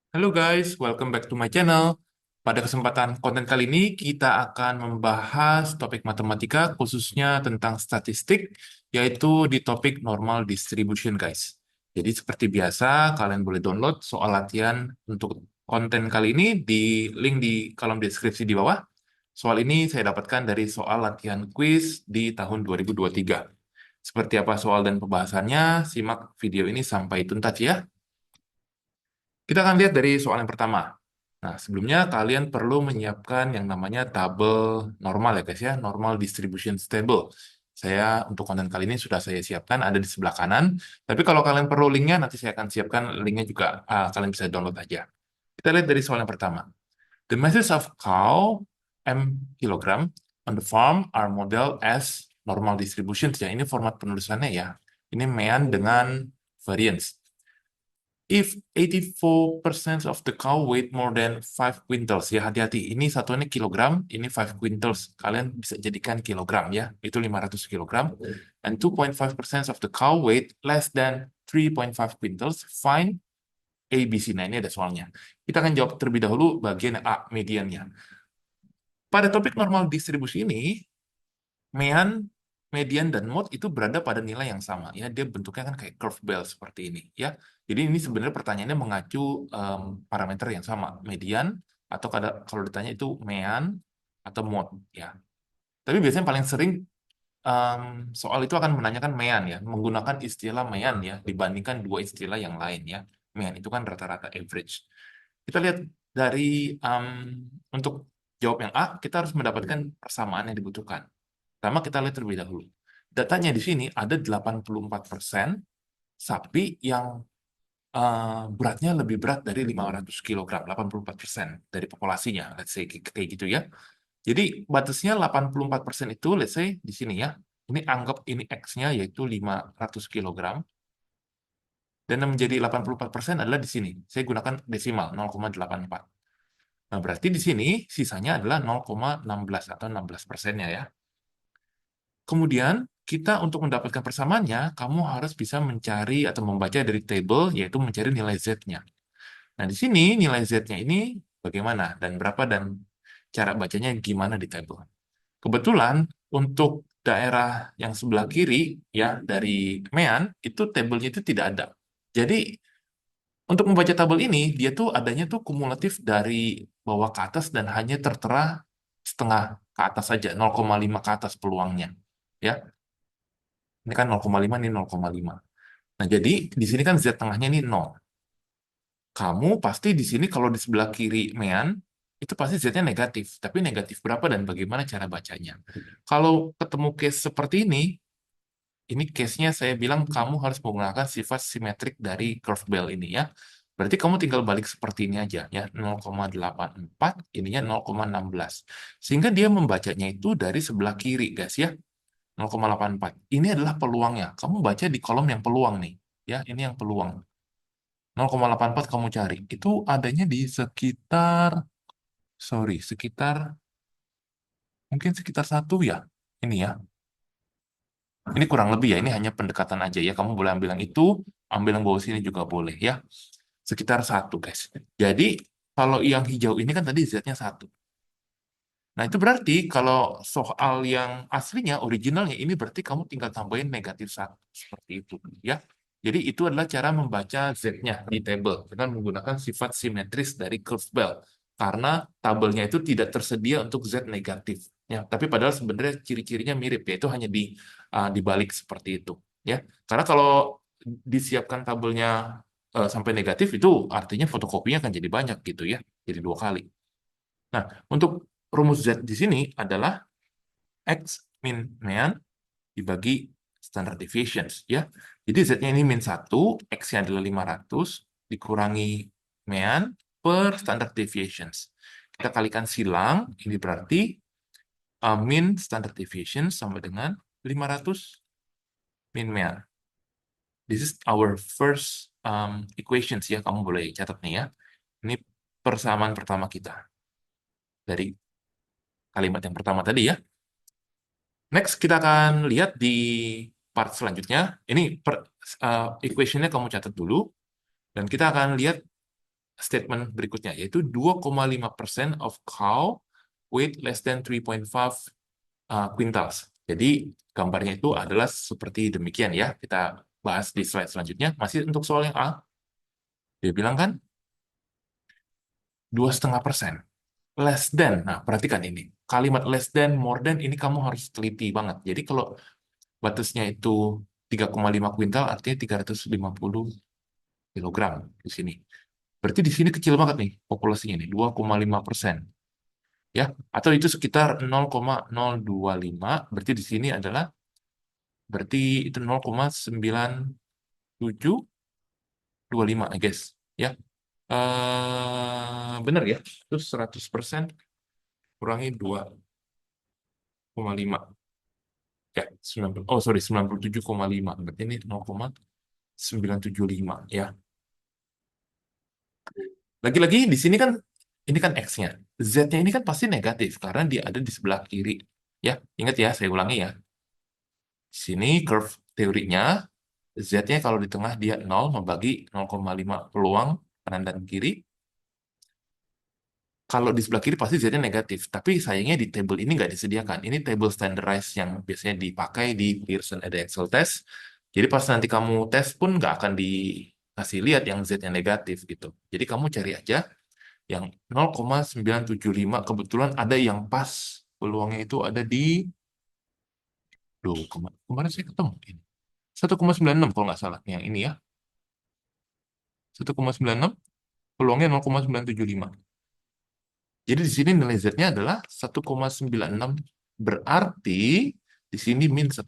Halo guys, welcome back to my channel. Pada kesempatan konten kali ini, kita akan membahas topik matematika, khususnya tentang statistik, yaitu di topik normal distribution guys. Jadi seperti biasa, kalian boleh download soal latihan untuk konten kali ini di link di kolom deskripsi di bawah. Soal ini saya dapatkan dari soal latihan quiz di tahun 2023. Seperti apa soal dan pembahasannya, simak video ini sampai tuntas ya. Kita akan lihat dari soal yang pertama. Nah, sebelumnya kalian perlu menyiapkan yang namanya tabel normal ya guys ya, normal distribution table. Saya untuk konten kali ini sudah saya siapkan, ada di sebelah kanan. Tapi kalau kalian perlu linknya, nanti saya akan siapkan linknya juga. Kalian bisa download aja. Kita lihat dari soal yang pertama. The masses of cow m kilogram on the farm are modeled as normal distribution. Ya, ini format penulisannya ya. Ini mean dengan variance. If 84% of the cow weight more than 5 quintals, ya hati-hati, ini satuannya kilogram, ini 5 quintals, kalian bisa jadikan kilogram ya, itu 500 kilogram, and 2.5% of the cow weight less than 3.5 quintals, find A, B, C. Nah ini ada soalnya. Kita akan jawab terlebih dahulu bagian A, mediannya. Pada topik normal distribusi ini, mean, median, dan mode itu berada pada nilai yang sama ya, dia bentuknya kan kayak curve bell seperti ini ya. Jadi ini sebenarnya pertanyaannya mengacu parameter yang sama, median atau kalau ditanya itu mean atau mode ya. Tapi biasanya paling sering soal itu akan menanyakan mean ya, menggunakan istilah mean ya dibandingkan dua istilah yang lain ya. Mean itu kan rata-rata average. Kita lihat dari untuk jawab yang A, kita harus mendapatkan persamaan yang dibutuhkan. Pertama kita lihat terlebih dahulu. Datanya di sini ada 84% sapi yang beratnya lebih berat dari 500 kg, 84% dari populasinya, let's say kayak gitu ya. Jadi batasnya 84% itu, let's say di sini ya, ini anggap ini X-nya yaitu 500 kg, dan yang menjadi 84% adalah di sini. Saya gunakan desimal, 0,84. Nah, berarti di sini sisanya adalah 0,16 atau 16%-nya ya. Kemudian, kita untuk mendapatkan persamaannya, kamu harus bisa mencari atau membaca dari table, yaitu mencari nilai Z-nya. Nah, di sini nilai Z-nya ini bagaimana, dan berapa, dan cara bacanya gimana di table. Kebetulan, untuk daerah yang sebelah kiri, ya dari MEAN, itu tabelnya itu tidak ada. Jadi, untuk membaca tabel ini, dia tuh adanya tuh kumulatif dari bawah ke atas, dan hanya tertera setengah ke atas saja, 0,5 ke atas peluangnya. Ya, ini kan 0,5, ini 0,5. Nah, jadi di sini kan Z tengahnya ini 0. Kamu pasti di sini kalau di sebelah kiri mean, itu pasti Z-nya negatif. Tapi negatif berapa dan bagaimana cara bacanya? Kalau ketemu case seperti ini case-nya saya bilang kamu harus menggunakan sifat simetrik dari curve bell ini ya. Berarti kamu tinggal balik seperti ini aja ya, 0,84, ininya 0,16. Sehingga dia membacanya itu dari sebelah kiri, guys ya. 0,84. Ini adalah peluangnya. Kamu baca di kolom yang peluang nih. Ya, ini yang peluang. 0,84 kamu cari. Itu adanya di sekitar, sorry, mungkin sekitar satu ya. Ini ya. Ini kurang lebih ya, ini hanya pendekatan aja ya. Kamu boleh ambil yang itu, ambil yang bawah sini juga boleh ya. Sekitar satu, guys. Jadi, kalau yang hijau ini kan tadi Z-nya satu. Nah, itu berarti kalau soal yang aslinya, originalnya, ini berarti kamu tinggal tambahin negatif satu. Seperti itu. Ya. Jadi, itu adalah cara membaca Z-nya di table dengan menggunakan sifat simetris dari curve bell. Karena tabelnya itu tidak tersedia untuk Z negatif. Ya, tapi padahal sebenarnya ciri-cirinya mirip, yaitu hanya dibalik seperti itu. Ya, karena kalau disiapkan tabelnya sampai negatif, itu artinya fotokopinya akan jadi banyak gitu ya. Jadi dua kali. Nah, untuk rumus Z di sini adalah X min mean dibagi standard deviations ya. Jadi Z-nya ini min 1, X-nya adalah 500 dikurangi mean per standard deviations. Kita kalikan silang, ini berarti min standard deviations sama dengan 500 min mean. This is our first equations ya, kamu boleh catat nih ya. Ini persamaan pertama kita dari kalimat yang pertama tadi ya. Next, kita akan lihat di part selanjutnya. Ini equation-nya kamu catat dulu. Dan kita akan lihat statement berikutnya, yaitu 2,5% of cow weight less than 3.5 quintals. Jadi gambarnya itu adalah seperti demikian ya. Kita bahas di slide selanjutnya. Masih untuk soal yang A, dia bilang kan 2,5%. Less than. Nah, perhatikan ini. Kalimat less than, more than, ini kamu harus teliti banget. Jadi kalau batasnya itu 3,5 kuintal, artinya 350 kilogram di sini. Berarti di sini kecil banget nih populasinya nih, 2,5%. Ya, atau itu sekitar 0,025. Berarti di sini adalah berarti itu 0,9725, I guess. Ya. Benar ya. Terus 100% kurangi 2,5. Ya, 90, oh sorry, 97,5. Berarti ini 0,975 ya. Lagi-lagi di sini kan ini kan X-nya. Z-nya ini kan pasti negatif karena dia ada di sebelah kiri. Ya, ingat ya, saya ulangi ya. Di sini curve teorinya Z-nya kalau di tengah dia 0 membagi 0,5 peluang kanan dan kiri. Kalau di sebelah kiri pasti Z-nya negatif. Tapi sayangnya di table ini nggak disediakan. Ini table standardized yang biasanya dipakai di Pearson ada Excel test. Jadi pas nanti kamu tes pun nggak akan dikasih lihat yang Z-nya negatif gitu. Jadi kamu cari aja yang 0,975. Kebetulan ada yang pas peluangnya itu ada di kemarin saya ketemu ini 1,96 kalau nggak salah yang ini ya, 1,96, peluangnya 0,975. Jadi di sini nilai Z-nya adalah 1,96, berarti di sini min 1,96.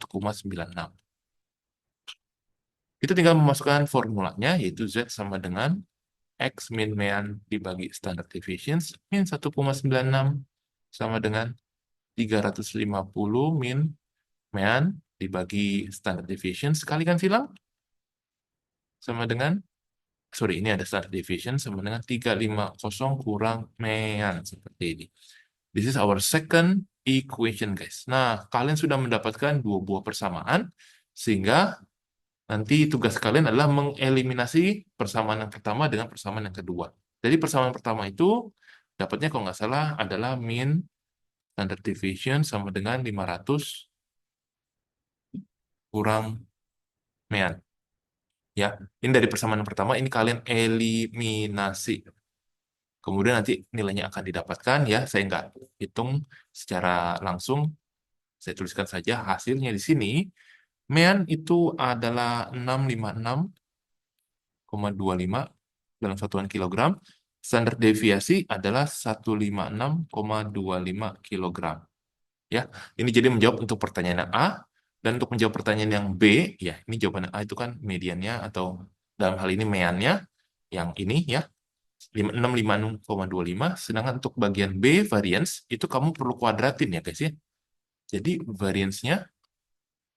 Kita tinggal memasukkan formulanya, yaitu Z sama dengan X min mean dibagi standard deviations min 1,96 sama dengan 350 min mean dibagi standard deviation sekalikan silang sama dengan, sorry, ini ada standard deviation sama dengan 350 kurang mean, seperti ini. This is our second equation, guys. Nah, kalian sudah mendapatkan dua buah persamaan, sehingga nanti tugas kalian adalah mengeliminasi persamaan yang pertama dengan persamaan yang kedua. Jadi persamaan pertama itu dapatnya kalau nggak salah adalah min standard deviation sama dengan 500 kurang mean. Ya, ini dari persamaan yang pertama, ini kalian eliminasi. Kemudian nanti nilainya akan didapatkan ya, saya nggak hitung secara langsung, saya tuliskan saja hasilnya di sini. Mean itu adalah 656,25 dalam satuan kilogram. Standar deviasi adalah 156,25 kilogram. Ya, ini jadi menjawab untuk pertanyaan yang A, dan untuk menjawab pertanyaan yang B, ya ini jawaban A itu kan mediannya atau dalam hal ini meannya yang ini ya 656,25. Sedangkan untuk bagian B variance itu kamu perlu kuadratin ya guys ya. Jadi variance-nya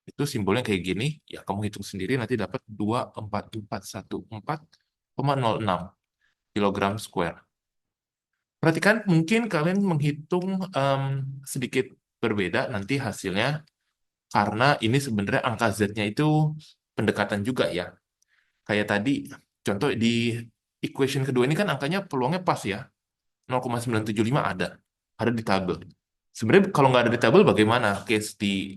itu simbolnya kayak gini, ya kamu hitung sendiri nanti dapat 24414,06 kilogram square. Perhatikan, mungkin kalian menghitung sedikit berbeda nanti hasilnya, karena ini sebenarnya angka Z-nya itu pendekatan juga ya. Kayak tadi, contoh di equation kedua ini kan angkanya peluangnya pas ya, 0,975 ada di tabel. Sebenarnya kalau nggak ada di tabel bagaimana case di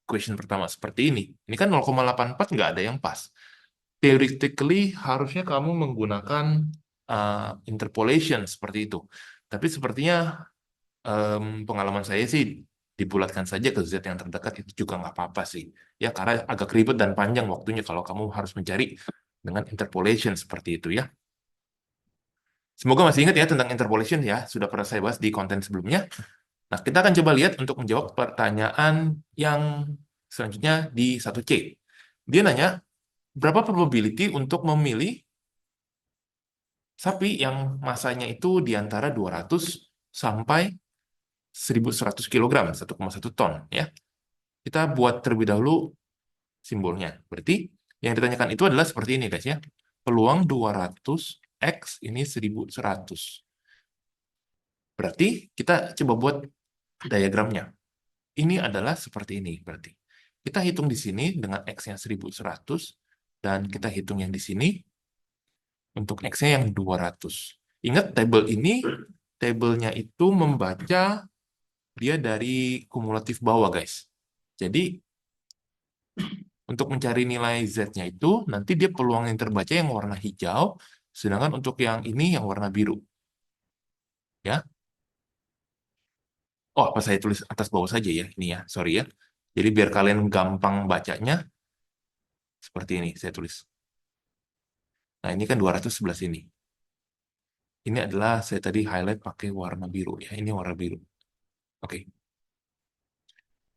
equation pertama seperti ini? Ini kan 0,84 nggak ada yang pas. Theoretically harusnya kamu menggunakan interpolation seperti itu. Tapi sepertinya pengalaman saya sih dibulatkan saja ke Z yang terdekat itu juga nggak apa-apa sih. Ya karena agak ribet dan panjang waktunya kalau kamu harus mencari dengan interpolation seperti itu ya. Semoga masih ingat ya tentang interpolation ya. Sudah pernah saya bahas di konten sebelumnya. Nah, kita akan coba lihat untuk menjawab pertanyaan yang selanjutnya di 1C. Dia nanya, berapa probability untuk memilih sapi yang masanya itu di antara 200 sampai 1.100 kilogram, 1,1 ton ya. Kita buat terlebih dahulu simbolnya. Berarti yang ditanyakan itu adalah seperti ini guys ya. Peluang 200 X ini 1.100. Berarti kita coba buat diagramnya. Ini adalah seperti ini berarti. Kita hitung di sini dengan X-nya 1.100 dan kita hitung yang di sini Untuk X-nya yang 200. Ingat tabelnya itu membaca dia dari kumulatif bawah, guys. Jadi, untuk mencari nilai Z-nya itu, nanti dia peluang yang terbaca yang warna hijau, sedangkan untuk yang ini yang warna biru. Ya. Oh, apa saya tulis atas bawah saja ya, ini ya, sorry ya. Jadi biar kalian gampang bacanya, seperti ini saya tulis. Nah, ini kan 200 sebelah sini. Ini adalah saya tadi highlight pakai warna biru ya. Ini warna biru. Oke.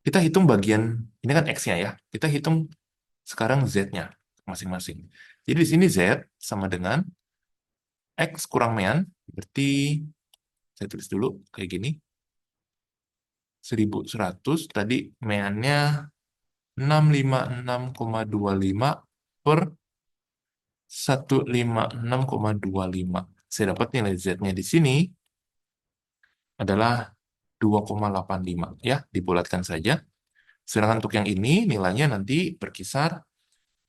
Kita hitung bagian, ini kan X-nya ya. Kita hitung sekarang Z-nya masing-masing. Jadi di sini Z sama dengan X kurang mean, berarti saya tulis dulu kayak gini. 1100, tadi meannya 656,25 per 156,25. Saya dapat nilai Z-nya di sini adalah 2,85 ya, dibulatkan saja. Sedangkan untuk yang ini nilainya nanti berkisar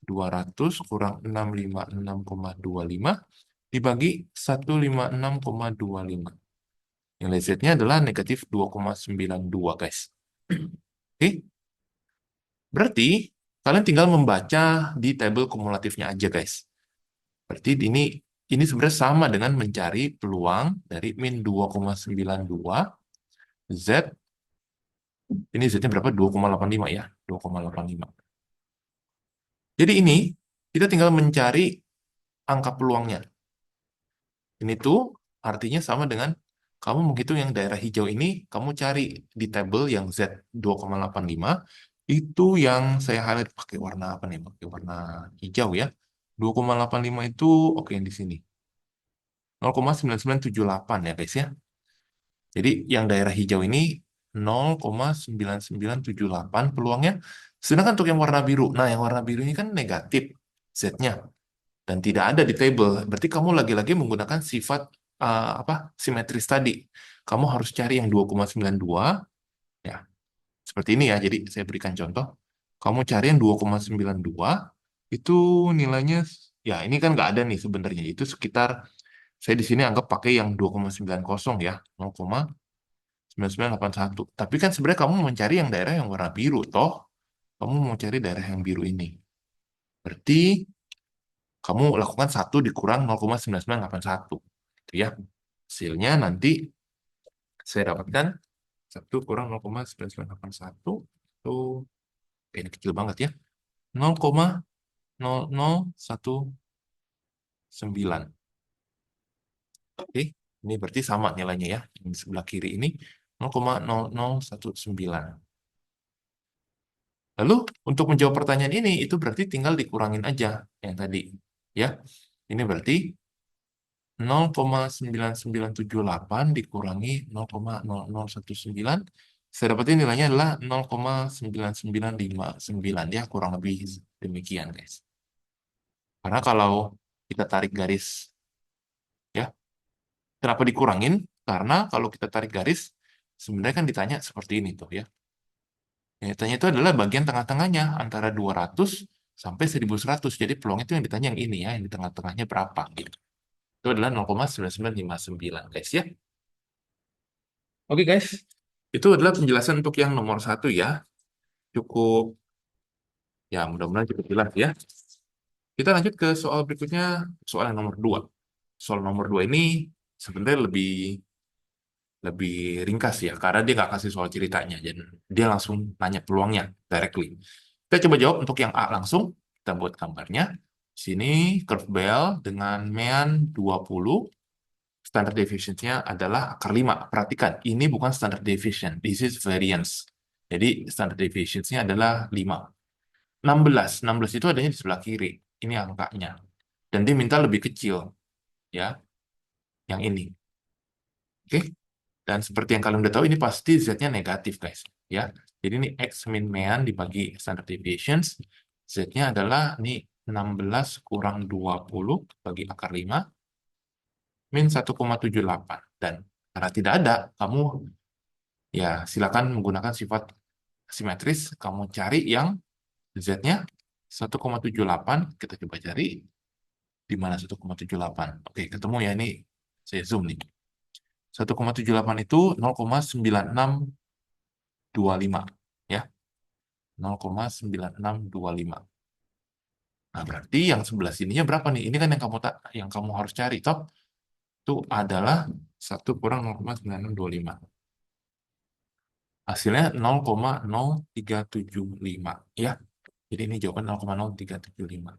200 kurang 656,25 dibagi 156,25. Nilai Z-nya adalah negatif 2,92, guys. Oke, berarti kalian tinggal membaca di tabel kumulatifnya aja, guys. Berarti ini sebenarnya sama dengan mencari peluang dari min 2,92 Z. Ini Z-nya berapa? 2,85 ya. 2,85. Jadi ini kita tinggal mencari angka peluangnya. Ini tuh artinya sama dengan kamu menghitung yang daerah hijau ini, kamu cari di tabel yang Z 2,85, itu yang saya highlight pakai warna apa nih? Pakai warna hijau ya. 2,85 itu oke yang di sini. 0,9978 ya guys ya. Jadi yang daerah hijau ini 0,9978 peluangnya. Sedangkan untuk yang warna biru, nah yang warna biru ini kan negatif Z-nya dan tidak ada di table. Berarti kamu lagi-lagi menggunakan sifat simetris tadi. Kamu harus cari yang 2,92 ya. Seperti ini ya. Jadi saya berikan contoh. Kamu cari yang 2,92 itu nilainya ya ini kan nggak ada nih sebenarnya. Itu sekitar saya di sini anggap pakai yang 2,90 ya. 0,9981. Tapi kan sebenarnya kamu mencari yang daerah yang warna biru toh. Kamu mau cari daerah yang biru ini. Berarti kamu lakukan 1 dikurang 0,9981. Gitu ya. Hasilnya nanti saya dapatkan 1 kurang 0,9981 itu ini kecil banget ya. 0,0019. Oke, ini berarti sama nilainya ya. Yang sebelah kiri ini 0,0019. Lalu untuk menjawab pertanyaan ini itu berarti tinggal dikurangin aja yang tadi ya. Ini berarti 0,9978 dikurangi 0,0019. Saya dapatin nilainya adalah 0,9959 ya, kurang lebih demikian guys. Karena kalau kita tarik garis ya, kenapa dikurangin? Karena kalau kita tarik garis sebenarnya kan ditanya seperti ini tuh ya. Yang ditanya itu adalah bagian tengah-tengahnya antara 200 sampai 1100. Jadi peluang itu yang ditanya yang ini ya, yang di tengah-tengahnya berapa gitu. Itu adalah 0,9959 guys ya. Oke guys, itu adalah penjelasan untuk yang nomor 1 ya. Cukup, ya mudah-mudahan cukup jelas ya. Kita lanjut ke soal berikutnya, soal yang nomor 2. Soal nomor 2 ini sebenarnya lebih lebih ringkas ya, karena dia nggak kasih soal ceritanya, dan dia langsung nanya peluangnya directly. Kita coba jawab untuk yang A langsung, kita buat gambarnya. Sini curve bell dengan mean 20, standard deviation-nya adalah akar 5. Perhatikan, ini bukan standard deviation, this is variance. Jadi standard deviation-nya adalah 5. 16 itu adanya di sebelah kiri. Ini angkanya. Dan dia minta lebih kecil, ya, yang ini. Oke? Dan seperti yang kalian udah tahu, ini pasti Z-nya negatif, guys. Ya. Jadi ini X min mean dibagi standard deviations. Z-nya adalah ini 16 kurang 20 bagi akar 5 min 1,78. Dan karena tidak ada, kamu ya silakan menggunakan sifat simetris. Kamu cari yang Z-nya 1,78. Kita coba cari. Di mana 1,78? Oke, ketemu ya, ini saya zoom nih. 1,78 itu 0,9625 ya. 0,9625. Nah, berarti yang sebelah sininya berapa nih? Ini kan yang kamu harus cari, top. Itu adalah 1 kurang 0,9625. Hasilnya 0,0375 ya. Jadi ini jawaban 0,0375.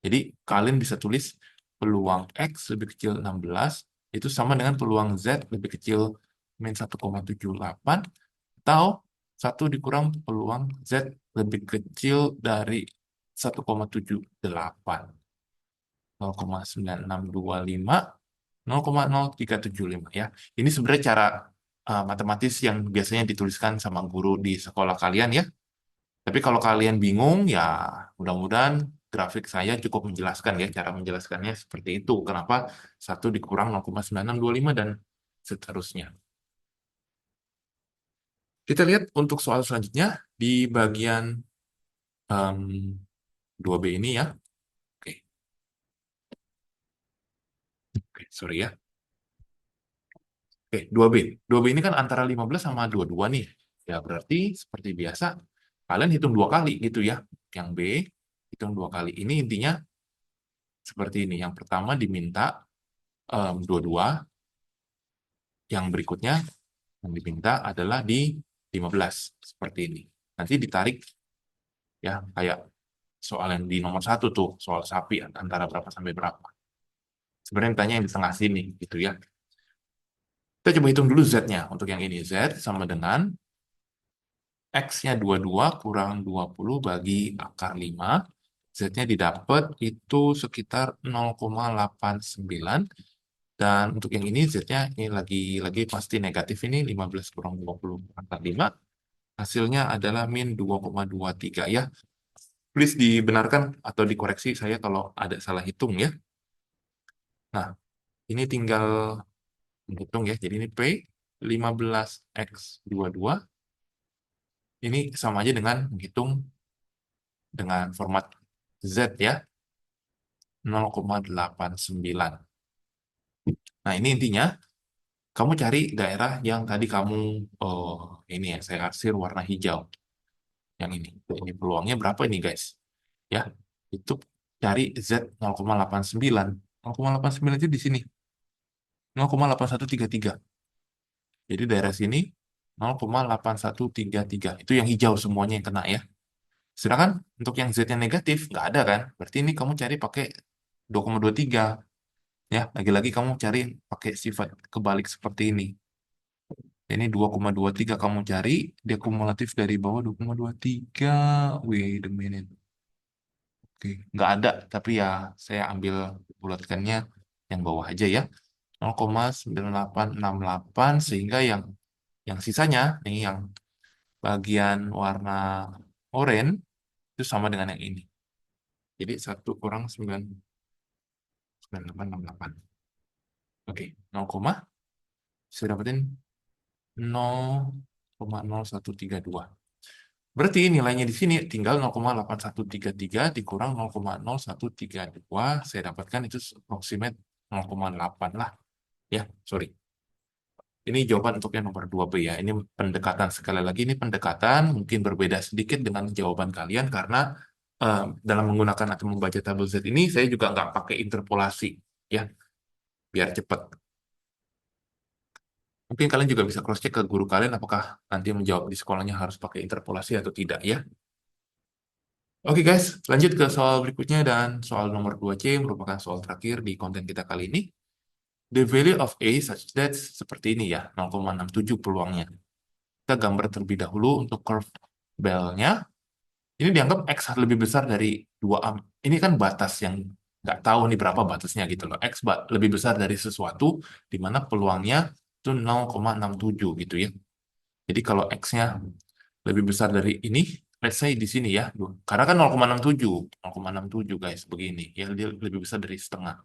Jadi kalian bisa tulis peluang X lebih kecil 16 itu sama dengan peluang Z lebih kecil min 1,78 atau 1 dikurang peluang Z lebih kecil dari 1,78. 0,9625, 0,0375 ya. Ini sebenarnya cara matematis yang biasanya dituliskan sama guru di sekolah kalian ya. Tapi kalau kalian bingung, ya mudah-mudahan grafik saya cukup menjelaskan ya. Cara menjelaskannya seperti itu. Kenapa 1 dikurang 0,9625 dan seterusnya. Kita lihat untuk soal selanjutnya di bagian em, 2B ini ya. Oke, oke, sorry ya. Oke, 2B. 2B ini kan antara 15 sama 22 nih. Ya berarti seperti biasa, kalian hitung 2 kali gitu ya. Yang B, hitung 2 kali. Ini intinya seperti ini. Yang pertama diminta 22, yang berikutnya yang diminta adalah di 15. Seperti ini. Nanti ditarik ya, kayak soal yang di nomor 1 tuh, soal sapi antara berapa sampai berapa. Sebenarnya ditanya yang di tengah sini gitu ya. Kita coba hitung dulu Z-nya. Untuk yang ini, Z sama dengan X-nya 22 kurang 20 bagi akar 5. Z-nya didapat itu sekitar 0,89. Dan untuk yang ini, Z-nya ini lagi pasti negatif ini, 15 kurang 20 akar 5. Hasilnya adalah min 2,23 ya. Please dibenarkan atau dikoreksi saya kalau ada salah hitung ya. Nah, ini tinggal menghitung ya. Jadi ini P 15X22 ini sama aja dengan menghitung dengan format Z ya, 0,89. Nah, ini intinya kamu cari daerah yang tadi kamu ini ya, saya arsir warna hijau. Yang ini. Ini peluangnya berapa ini, guys? Ya, itu cari Z 0,89. 0,89 itu di sini. 0,8133. Jadi daerah sini 0,8133. Itu yang hijau semuanya yang kena ya. Sedangkan untuk yang Z-nya negatif, nggak ada kan? Berarti ini kamu cari pakai 2,23. Ya, lagi-lagi kamu cari pakai sifat kebalik seperti ini. Ini 2,23 kamu cari, dia kumulatif dari bawah 2,23. Wait a minute. Oke, nggak ada, tapi ya saya ambil bulatkannya yang bawah aja ya. 0,9868 sehingga yang sisanya nih yang bagian warna oranye itu sama dengan yang ini. Jadi 1 kurang 9868. Oke, 0, saya dapetin 0,0132. Berarti nilainya di sini tinggal 0,8133 dikurang 0,0132. Saya dapatkan itu approximate 0,8 lah. Ya, sorry. Ini jawaban untuk yang nomor 2B ya. Ini pendekatan. Sekali lagi ini pendekatan. Mungkin berbeda sedikit dengan jawaban kalian karena dalam menggunakan atau membaca tabel Z ini saya juga nggak pakai interpolasi. Ya, biar cepat. Mungkin kalian juga bisa cross-check ke guru kalian apakah nanti menjawab di sekolahnya harus pakai interpolasi atau tidak ya. Oke guys, lanjut ke soal berikutnya dan soal nomor 2C merupakan soal terakhir di konten kita kali ini. The value of A such that seperti ini ya, 0,67 peluangnya. Kita gambar terlebih dahulu untuk curve bell-nya. Ini dianggap X lebih besar dari 2A. Ini kan batas yang nggak tahu nih berapa batasnya gitu loh. X lebih besar dari sesuatu, di mana peluangnya itu 0,67 gitu ya. Jadi kalau X-nya lebih besar dari ini, let's say di sini ya. Karena kan 0,67, 0,67 guys, begini. Ya dia lebih besar dari setengah.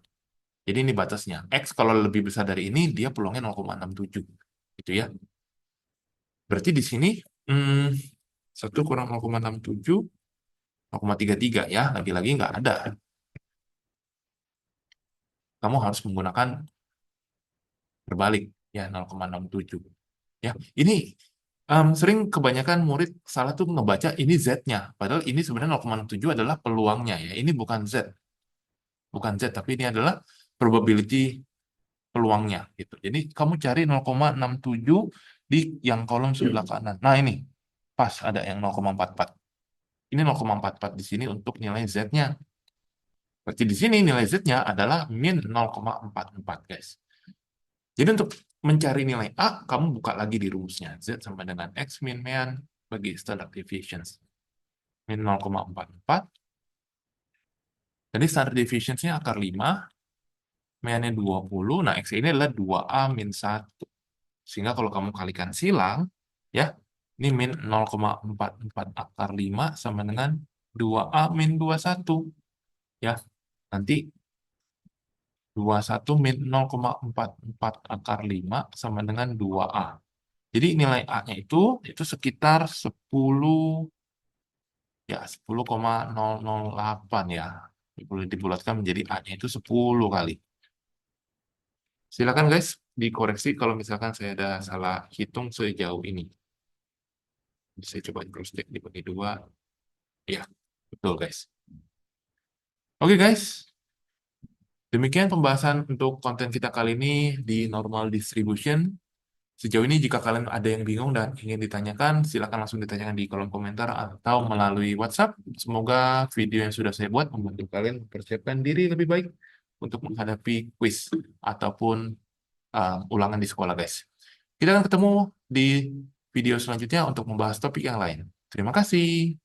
Jadi ini batasnya. X kalau lebih besar dari ini, dia peluangnya 0,67. Gitu ya. Berarti di sini 1 kurang 0,67, 0,33 ya. Lagi-lagi nggak ada. kamu harus menggunakan berbalik, ya 0,67. Ya, ini sering kebanyakan murid salah tuh ngebaca ini Z-nya, padahal ini sebenarnya 0,67 adalah peluangnya ya. Ini bukan Z, tapi ini adalah probability peluangnya gitu. Jadi kamu cari 0,67 di yang kolom sebelah kanan. Nah, ini pas ada yang 0,44. Ini 0,44 di sini untuk nilai Z-nya. Berarti di sini nilai Z-nya adalah min 0,44, guys. Jadi untuk mencari nilai A, kamu buka lagi di rumusnya. Z sama dengan X min mean bagi standard deviations. Min 0,44. Jadi standard deviationsnya akar 5, meannya 20. Nah, X ini adalah 2A min 1. Sehingga kalau kamu kalikan silang, ya, ini min 0,44 akar 5 sama dengan 2A min 21. Ya, nanti 21 min 0,44 akar 5 sama dengan 2A. Jadi nilai A-nya itu sekitar 10, ya 10,008 ya. Boleh dibulatkan menjadi A-nya itu 10 kali. Silakan guys, dikoreksi kalau misalkan saya ada salah hitung sejauh ini. Saya coba cross check dibagi 2. Ya, betul guys. Oke guys, demikian pembahasan untuk konten kita kali ini di normal distribution. Sejauh ini jika kalian ada yang bingung dan ingin ditanyakan, silakan langsung ditanyakan di kolom komentar atau melalui WhatsApp. Semoga video yang sudah saya buat membantu kalian mempersiapkan diri lebih baik untuk menghadapi quiz ataupun ulangan di sekolah, guys. Kita akan ketemu di video selanjutnya untuk membahas topik yang lain. Terima kasih.